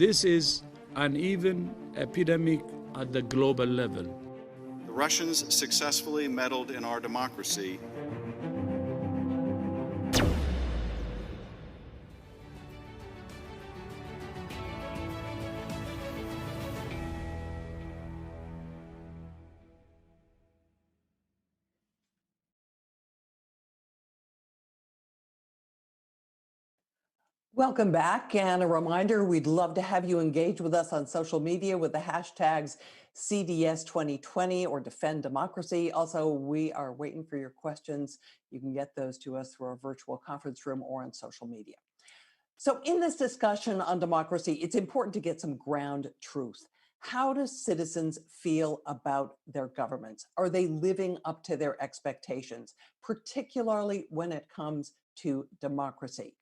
This is an even epidemic at the global level. The Russians successfully meddled in our democracy. Welcome back, and a reminder, we'd love to have you engage with us on social media with the hashtags CDS2020 or Defend Democracy. Also, we are waiting for your questions. You can get those to us through our virtual conference room or on social media. So in this discussion on democracy, it's important to get some ground truth. How do citizens feel about their governments? Are they living up to their expectations, particularly when it comes to democracy?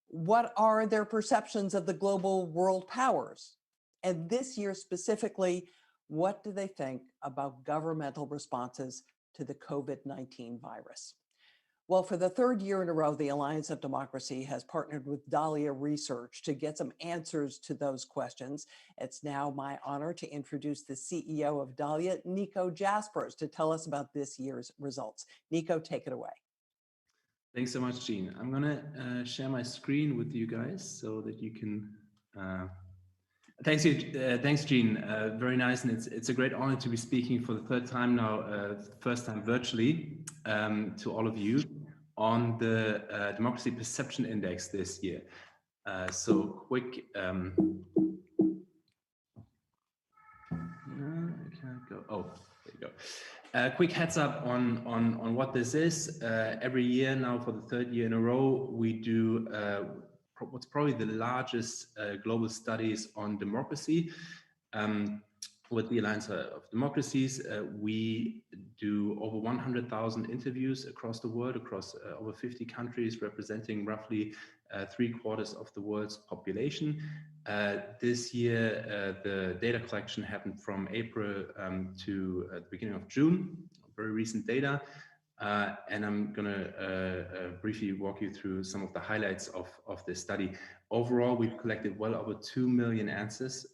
What are their perceptions of the global world powers? And this year specifically, what do they think about governmental responses to the COVID-19 virus? Well, for the third year in a row, the Alliance of Democracy has partnered with Dalia Research to get some answers to those questions. It's now my honor to introduce the CEO of Dalia, Nico Jaspers, to tell us about this year's results. Nico, take it away. Thanks so much, Jeanne. I'm gonna share my screen with you guys so that you can. Thanks, Jeanne. Very nice, and it's a great honor to be speaking for the third time now, first time virtually, to all of you on the Democracy Perception Index this year. So quick. I can't go. Oh, there you go. Quick heads up on what this is. Every year now, for the third year in a row, we do what's probably the largest global studies on democracy. With the Alliance of Democracies, we do over 100,000 interviews across the world, across over 50 countries, representing roughly 3/4 of the world's population. This year, the data collection happened from April to the beginning of June, very recent data. And I'm going to briefly walk you through some of the highlights of this study. Overall, we've collected well over 2 million answers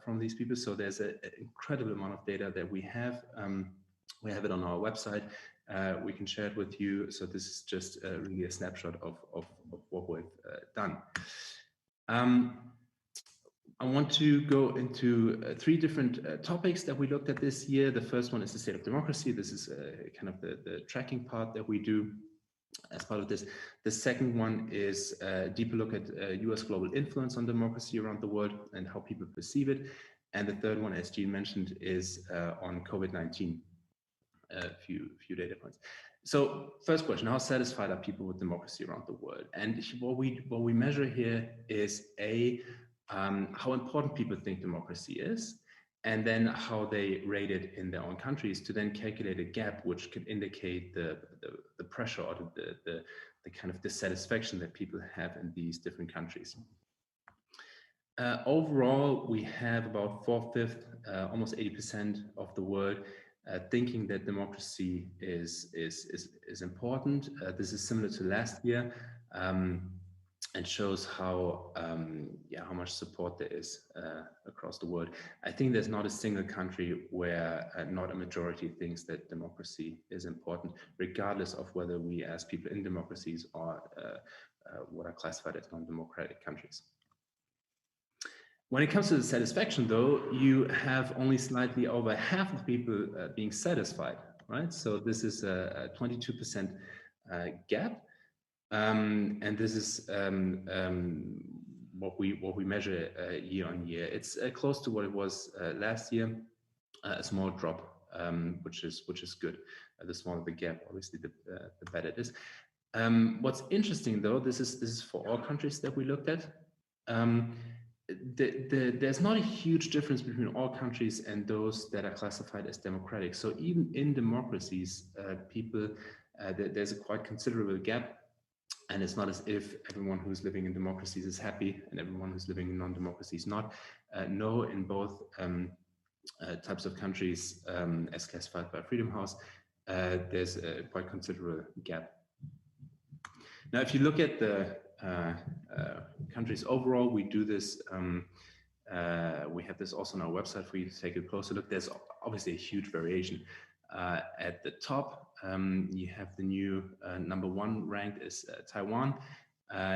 from these people. So there's an incredible amount of data that we have. We have it on our website. We can share it with you. So this is just really a snapshot of what we've done. I want to go into three different topics that we looked at this year. The first one is the state of democracy. This is kind of the tracking part that we do as part of this. The second one is a deeper look at US global influence on democracy around the world and how people perceive it. And the third one, as Jeanne mentioned, is on COVID-19, a few data points. So first question, how satisfied are people with democracy around the world? And what we measure here is how important people think democracy is, and then how they rate it in their own countries, to then calculate a gap which could indicate the pressure or the kind of dissatisfaction that people have in these different countries. Overall, we have about 4/5, almost 80% of the world thinking that democracy is important. This is similar to last year. And shows how much support there is across the world. I think there's not a single country where not a majority thinks that democracy is important, regardless of whether we as people in democracies are what are classified as non-democratic countries. When it comes to the satisfaction, though, you have only slightly over half of people being satisfied, right? So this is a 22% gap. And this is what we measure year on year. It's close to what it was last year, a small drop, which is good. The smaller the gap, obviously, the better it is. What's interesting, though, this is for all countries that we looked at. There's not a huge difference between all countries and those that are classified as democratic. So even in democracies, there's a quite considerable gap. And it's not as if everyone who's living in democracies is happy and everyone who's living in non-democracies not. No, in both types of countries, as classified by Freedom House, there's a quite considerable gap. Now, if you look at the countries overall, we do this We have this also on our website for you to take a closer look. There's obviously a huge variation. At the top, you have the new number 1 ranked is Taiwan.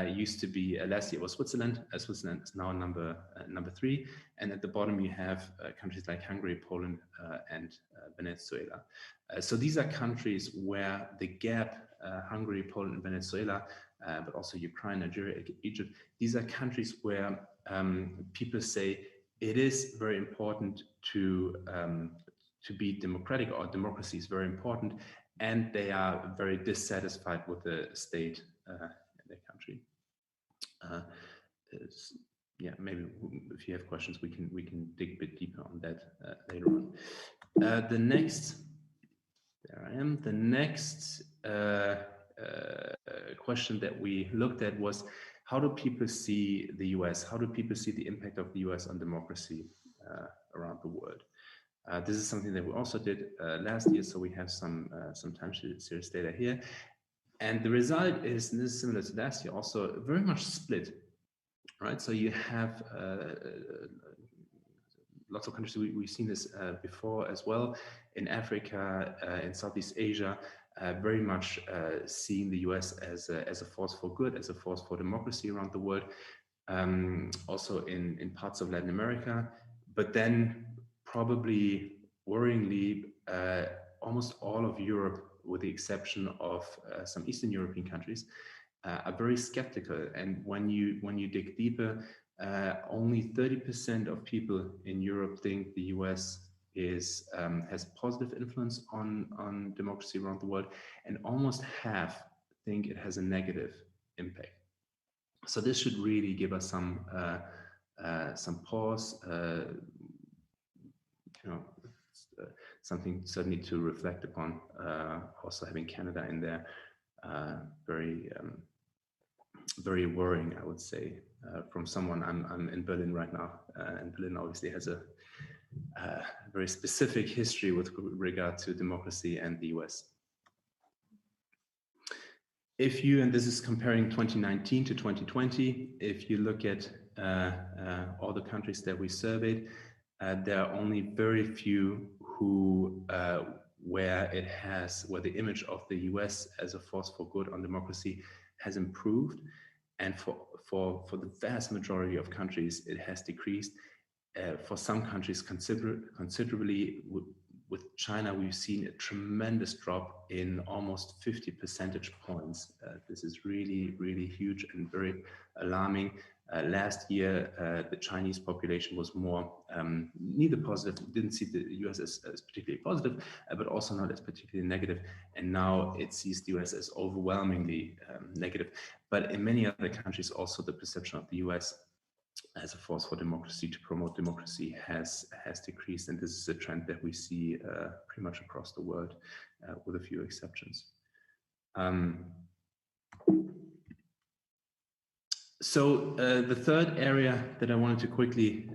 Used to be last year was Switzerland. Switzerland is now number 3, and at the bottom you have countries like Hungary, Poland, and Venezuela. So these are countries where the gap, Hungary, Poland, and Venezuela, but also Ukraine, Nigeria, Egypt. These are countries where people say it is very important to be democratic, or democracy is very important, and they are very dissatisfied with the state in their country. Yeah, maybe if you have questions, we can dig a bit deeper on that later on. The next, there I am. The next question that we looked at was, how do people see the US? How do people see the impact of the US on democracy around the world? This is something that we also did last year, so we have some time series data here. And the result is, and this is similar to last year, also very much split, right? So you have lots of countries, we've seen this before as well, in Africa, in Southeast Asia, very much seeing the US as a force for good, as a force for democracy around the world, also in parts of Latin America, but then probably worryingly, almost all of Europe, with the exception of some Eastern European countries, are very skeptical. And when you dig deeper, only 30% of people in Europe think the US has positive influence on democracy around the world, and almost half think it has a negative impact. So this should really give us some pause, something certainly to reflect upon. Also having Canada in there, very worrying, I would say, from someone. I'm in Berlin right now, and Berlin obviously has a very specific history with regard to democracy and the US. If you, and this is comparing 2019 to 2020, if you look at all the countries that we surveyed, there are only very few who where the image of the US as a force for good on democracy has improved, and for the vast majority of countries it has decreased. For some countries considerably. With China, we've seen a tremendous drop in almost 50 percentage points. This is really, really huge and very alarming. Last year, the Chinese population was more neither positive, didn't see the US as particularly positive, but also not as particularly negative. And now it sees the US as overwhelmingly negative. But in many other countries, also the perception of the US as a force for democracy, to promote democracy, has decreased, and this is a trend that we see pretty much across the world, with a few exceptions. So the third area that I wanted to quickly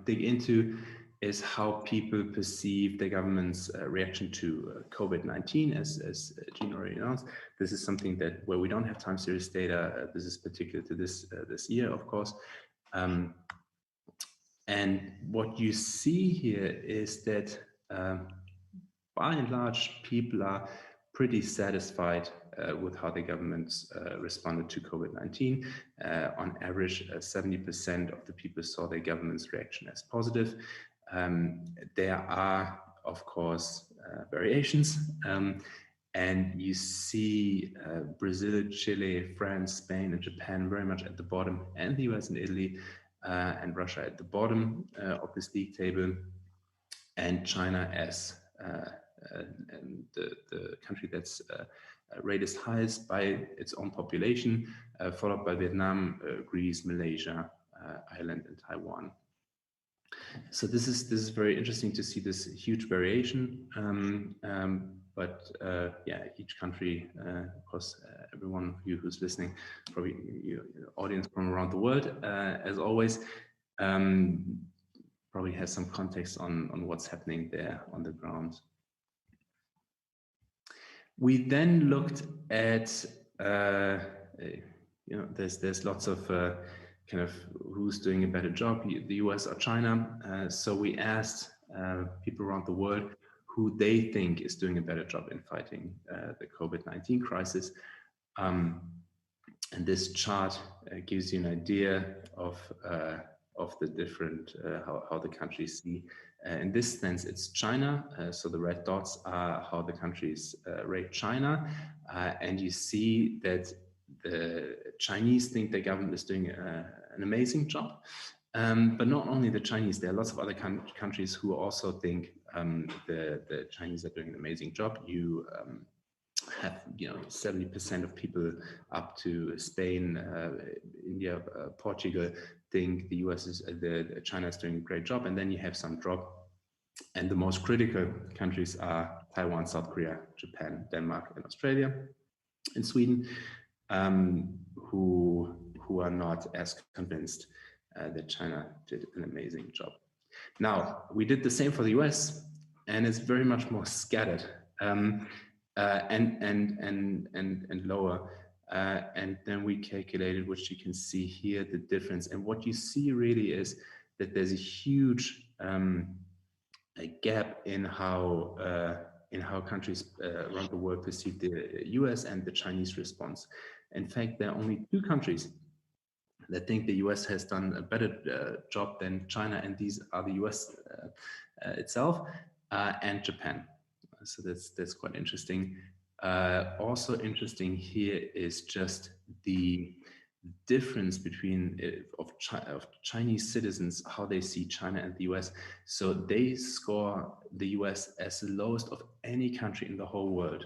dig into is how people perceive the government's reaction to COVID-19, as Jeanne already announced. This is something where we don't have time series data. This is particular to this year, of course. And what you see here is that by and large, people are pretty satisfied with how the governments responded to COVID-19. On average, 70% of the people saw their government's reaction as positive. There are, of course, variations. And you see Brazil, Chile, France, Spain, and Japan very much at the bottom, and the US and Italy and Russia at the bottom of this league table, and China as the country that's rated highest by its own population, followed by Vietnam, Greece, Malaysia, Ireland, and Taiwan. So this is very interesting to see this huge variation. But yeah, each country, of course, everyone of you who's listening, probably your audience from around the world, as always, probably has some context on what's happening there on the ground. We then looked at, there's lots of kind of who's doing a better job, the US or China. So we asked people around the world who they think is doing a better job in fighting the COVID-19 crisis. And this chart gives you an idea of the different, how the countries see. In this sense, it's China. So the red dots are how the countries rate China. And you see that the Chinese think their government is doing an amazing job. But not only the Chinese, there are lots of other countries who also think the Chinese are doing an amazing job. You have 70% of people up to Spain, India, Portugal think the US is China is doing a great job, and then you have some drop. And the most critical countries are Taiwan, South Korea, Japan, Denmark, and Australia, and Sweden, who are not as convinced that China did an amazing job. Now, we did the same for the US, and it's very much more scattered and lower. And then we calculated, which you can see here, the difference. And what you see really is that there's a huge a gap in how countries around the world perceive the US and the Chinese response. In fact, there are only two countries that think the US has done a better job than China, and these are the US itself and Japan. So that's quite interesting. Also interesting here is just the difference between of Chinese citizens, how they see China and the US. So they score the US as the lowest of any country in the whole world.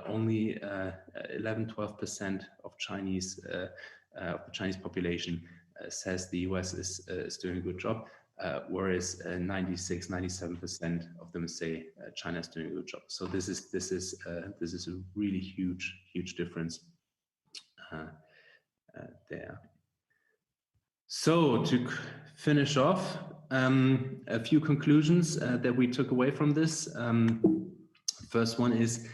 Only 11-12% of Chinese of the Chinese population says the US is doing a good job, whereas 96-97% of them say China is doing a good job. So this is a really huge difference there. So to finish off, a few conclusions that we took away from this. First one is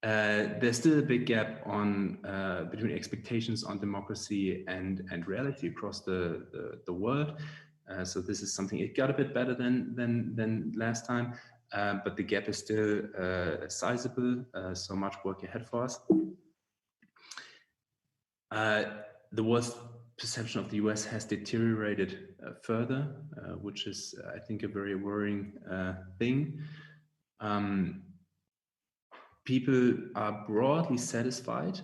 there's still a big gap on between expectations on democracy and reality across the world. So this is something, it got a bit better than last time, but the gap is still sizable. So much work ahead for us. The world's perception of the US has deteriorated further, which is, I think, a very worrying thing. People are broadly satisfied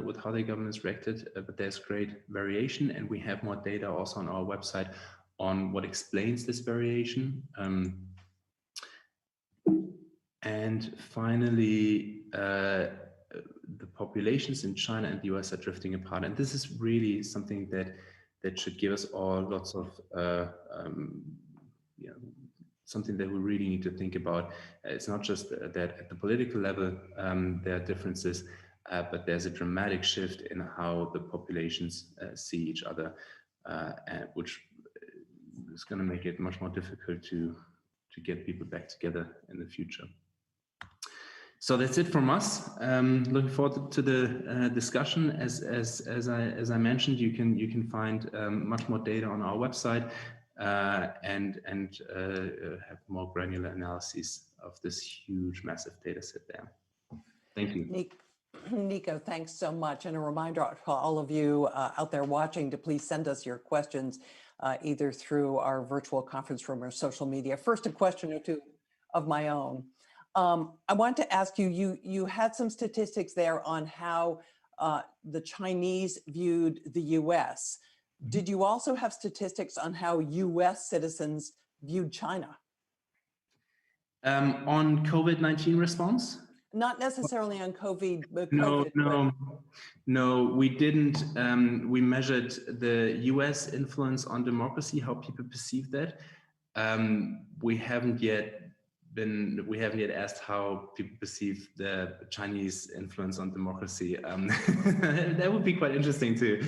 with how their governments reacted, but there's great variation, and we have more data also on our website on what explains this variation. And finally, the populations in China and the US are drifting apart, and this is really something that should give us all lots of something that we really need to think about. It's not just that at the political level there are differences, but there's a dramatic shift in how the populations see each other, which is going to make it much more difficult to get people back together in the future. So that's it from us. Looking forward to the discussion. As I mentioned, you can find much more data on our website and have more granular analyses of this huge, massive data set there. Thank you. Nico, thanks so much. And a reminder to all of you out there watching to please send us your questions either through our virtual conference room or social media. First, a question or two of my own. I want to ask you, you had some statistics there on how the Chinese viewed the US. Did you also have statistics on how US citizens viewed China? On COVID-19 response? Not necessarily on COVID. No, we didn't. We measured the US influence on democracy, how people perceive that. We haven't yet asked how people perceive the Chinese influence on democracy. That would be quite interesting to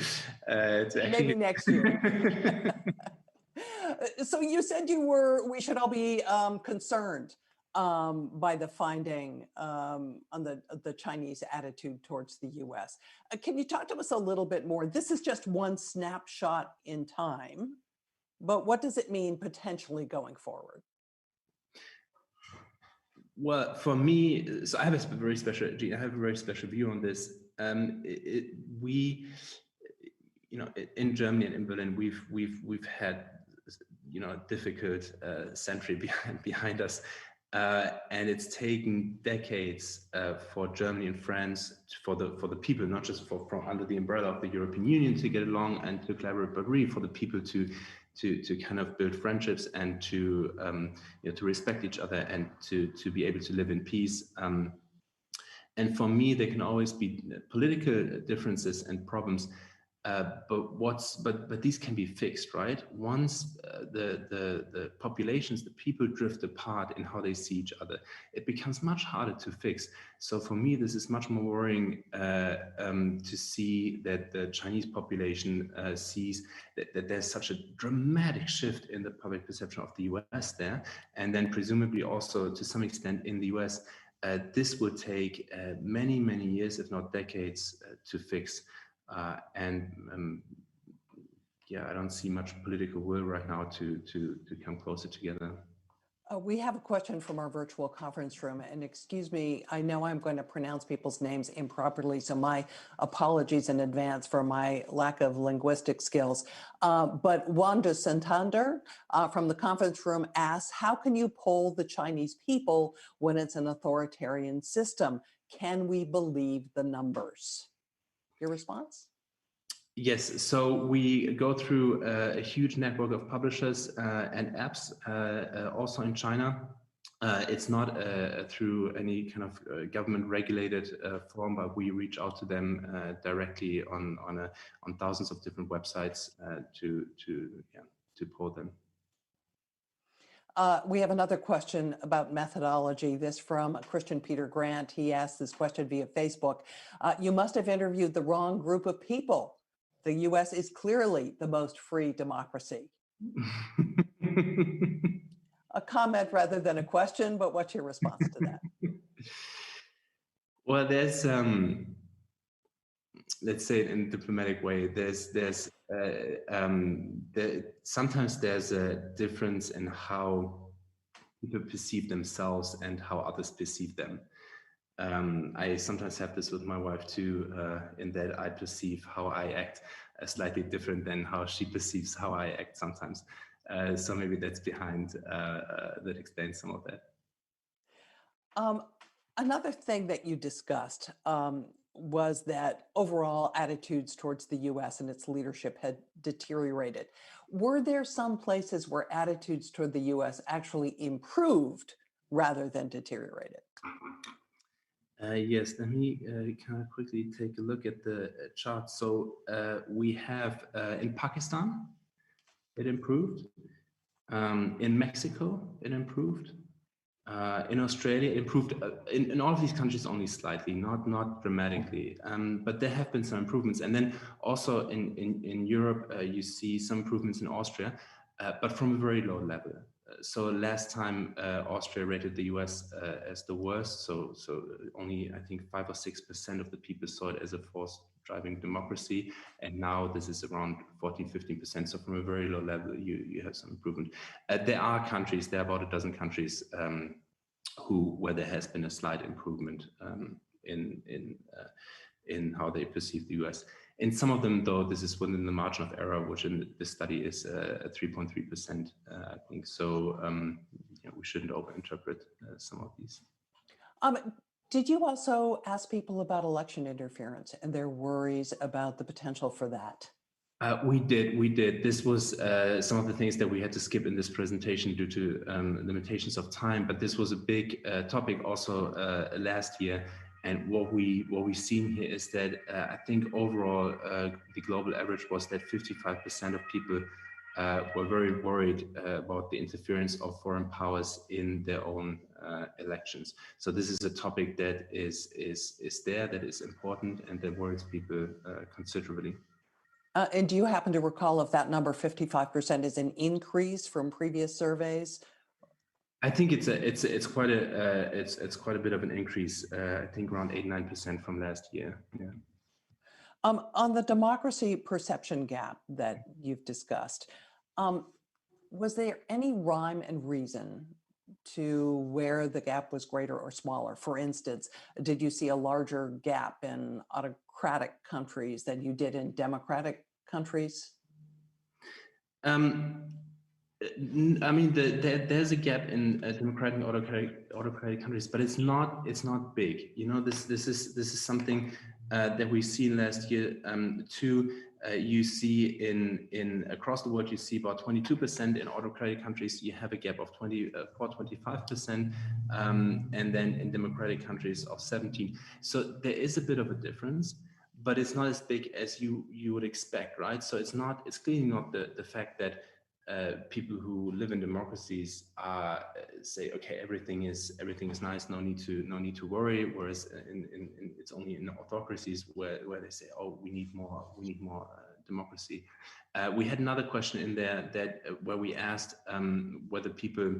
actually. Maybe next year. So you said we should all be concerned by the finding on the Chinese attitude towards the U.S. Can you talk to us a little bit more? This is just one snapshot in time, but what does it mean potentially going forward? Well, for me, so I have a very special, Jeanne, I have a very special view on this. We, in Germany and in Berlin, we've had, a difficult century behind us, and it's taken decades for Germany and France, for the people, not just from under the umbrella of the European Union, to get along and to collaborate, but really for the people to kind of build friendships and to to respect each other and to be able to live in peace. And for me, there can always be political differences and problems, but these can be fixed, right? Once the populations, the people drift apart in how they see each other, it becomes much harder to fix. So for me, this is much more worrying to see that the Chinese population sees that there's such a dramatic shift in the public perception of the US there, and then presumably also to some extent in the US. This would take many, many years, if not decades, to fix. Yeah, I don't see much political will right now to come closer together. We have a question from our virtual conference room, and excuse me, I know I'm going to pronounce people's names improperly, so my apologies in advance for my lack of linguistic skills. But Wanda Santander from the conference room asks, how can you poll the Chinese people when it's an authoritarian system? Can we believe the numbers? Your response? Yes, so we go through a huge network of publishers and apps, also in China. It's not through any kind of government-regulated form, but we reach out to them directly on thousands of different websites to poll them. We have another question about methodology. This from Christian Peter Grant. He asked this question via Facebook. You must have interviewed the wrong group of people. The US is clearly the most free democracy. A comment rather than a question, but what's your response to that? Well, there's, let's say it in a diplomatic way, sometimes there's a difference in how people perceive themselves and how others perceive them. I sometimes have this with my wife too, in that I perceive how I act slightly different than how she perceives how I act sometimes. So maybe that's behind, that explains some of that. Another thing that you discussed was that overall attitudes towards the US and its leadership had deteriorated. Were there some places where attitudes toward the US actually improved rather than deteriorated? Yes, let me kind of quickly take a look at the chart. So we have in Pakistan, it improved. In Mexico, it improved. In Australia, it improved. In all of these countries, only slightly, not dramatically. But there have been some improvements. And then also in Europe, you see some improvements in Austria, but from a very low level. So last time Austria rated the US as the worst, so only I think 5 or 6% of the people saw it as a force driving democracy, and now this is around 14-15%. So from a very low level, you have some improvement. There are countries, there are about a dozen countries where there has been a slight improvement in how they perceive the US. In some of them, though, this is within the margin of error, which in this study is 3.3%, I think. So we shouldn't overinterpret some of these. Did you also ask people about election interference and their worries about the potential for that? We did. This was some of the things that we had to skip in this presentation due to limitations of time, but this was a big topic also last year. And what we've seen here is that I think overall the global average was that 55% of people were very worried about the interference of foreign powers in their own elections. So this is a topic that is there, that is important, and that worries people considerably. And do you happen to recall if that number 55% is an increase from previous surveys? I think it's quite a bit of an increase. I think around 8-9% from last year. Yeah. On the democracy perception gap that you've discussed, was there any rhyme and reason to where the gap was greater or smaller? For instance, did you see a larger gap in autocratic countries than you did in democratic countries? I mean, there's a gap in democratic and autocratic countries, but it's not big. You know, this is something that we've seen last year too. You see in across the world, you see about 22% in autocratic countries. You have a gap of 25%, and then in democratic countries of 17%. So there is a bit of a difference, but it's not as big as you would expect, right? So it's clearly not the fact that people who live in democracies say, okay, everything is nice, no need to worry. Whereas it's only in autocracies where they say, oh, we need more democracy. We had another question in there that where we asked whether people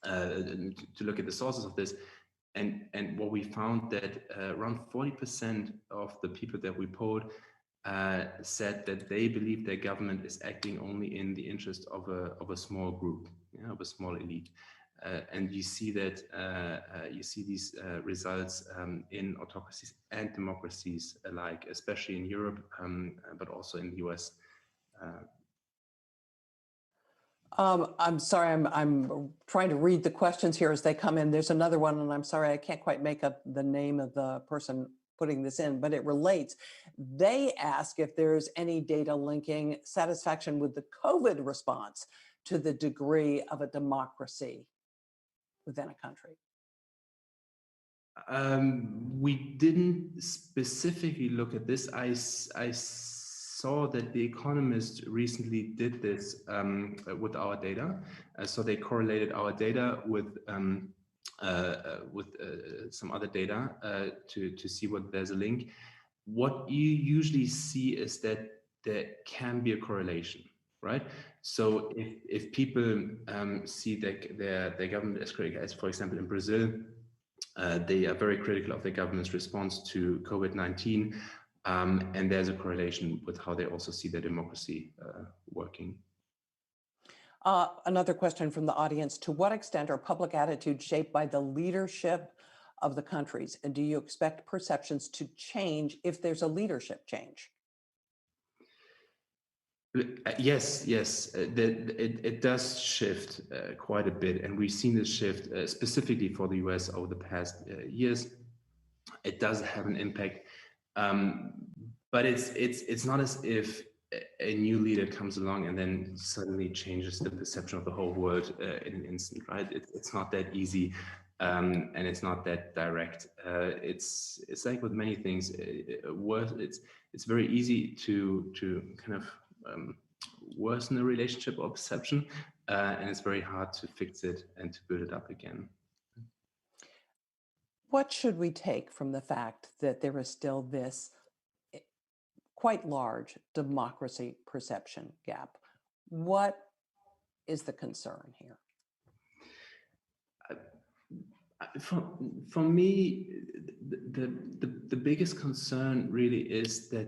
to look at the sources of this, and what we found that around 40% of the people that we polled said that they believe their government is acting only in the interest of a small group, of a small elite. And you see that you see these results in autocracies and democracies alike, especially in Europe, but also in the US. I'm sorry, I'm trying to read the questions here as they come in. There's another one, and I'm sorry, I can't quite make up the name of the person putting this in, but it relates. They ask if there's any data linking satisfaction with the COVID response to the degree of a democracy within a country. We didn't specifically look at this. I saw that The Economist recently did this with our data. So they correlated our data with some other data to see whether there's a link. What you usually see is that there can be a correlation, right? So if people see that their government is critical, as for example in Brazil, they are very critical of their government's response to COVID-19, and there's a correlation with how they also see their democracy working. Another question from the audience: to what extent are public attitudes shaped by the leadership of the countries, and do you expect perceptions to change if there's a leadership change? Yes, it does shift quite a bit, and we've seen this shift specifically for the US over the past years. It does have an impact, but it's not as if a new leader comes along and then suddenly changes the perception of the whole world in an instant, right? It's not that easy, and it's not that direct. It's like with many things. It's very easy to kind of worsen a relationship or perception, and it's very hard to fix it and to build it up again. What should we take from the fact that there is still this quite large democracy perception gap? What is the concern here? For me, the biggest concern really is that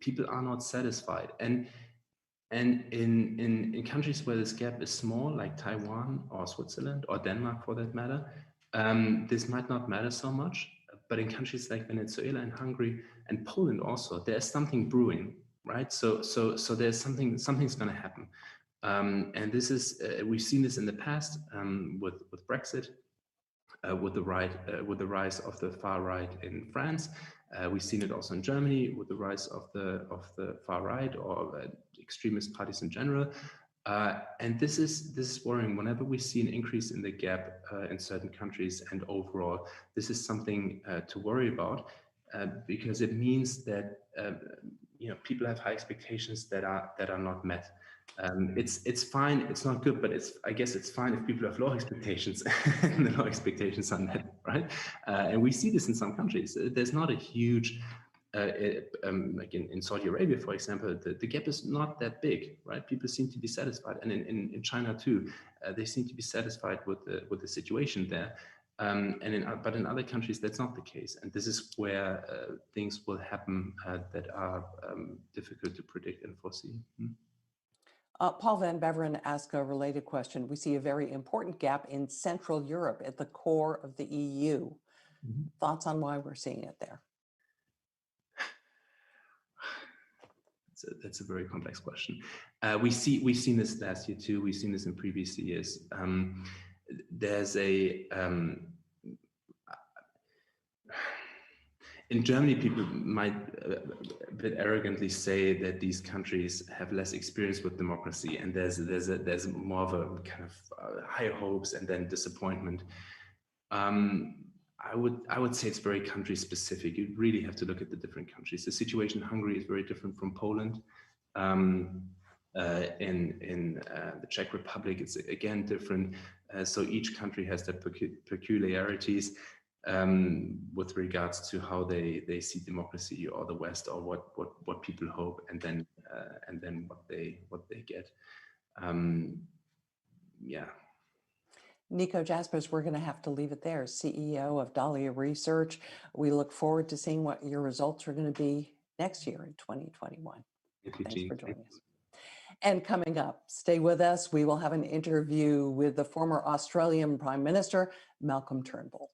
people are not satisfied, and in countries where this gap is small, like Taiwan or Switzerland or Denmark for that matter, this might not matter so much. But in countries like Venezuela and Hungary and Poland also, there's something brewing, right? So there's something's going to happen, and this is we've seen this in the past with Brexit, with the rise of the far right in France. We've seen it also in Germany with the rise of the far right or extremist parties in general. And this is worrying. Whenever we see an increase in the gap in certain countries and overall, this is something to worry about, because it means that people have high expectations that are not met. It's fine. It's not good, but I guess it's fine if people have low expectations and the low expectations are met, right? And we see this in some countries. There's not a huge like in Saudi Arabia, for example, the gap is not that big, right? People seem to be satisfied, and in China too, they seem to be satisfied with the situation there. But in other countries, that's not the case, and this is where things will happen that are difficult to predict and foresee. Paul Van Beveren asked a related question. We see a very important gap in Central Europe at the core of the EU. Thoughts on why we're seeing it there? That's a very complex question. We've seen this last year too. We've seen this in previous years. There's in Germany, people might a bit arrogantly say that these countries have less experience with democracy, and there's more of a kind of high hopes and then disappointment. I would say it's very country specific. You really have to look at the different countries. The situation in Hungary is very different from Poland. In the Czech Republic, it's again different. So each country has their peculiarities with regards to how they see democracy or the West, or what people hope, and then what they get. Yeah. Nico Jaspers, we're going to have to leave it there. CEO of Dalia Research. We look forward to seeing what your results are going to be next year in 2021. Thanks for joining us. And coming up, stay with us. We will have an interview with the former Australian Prime Minister, Malcolm Turnbull.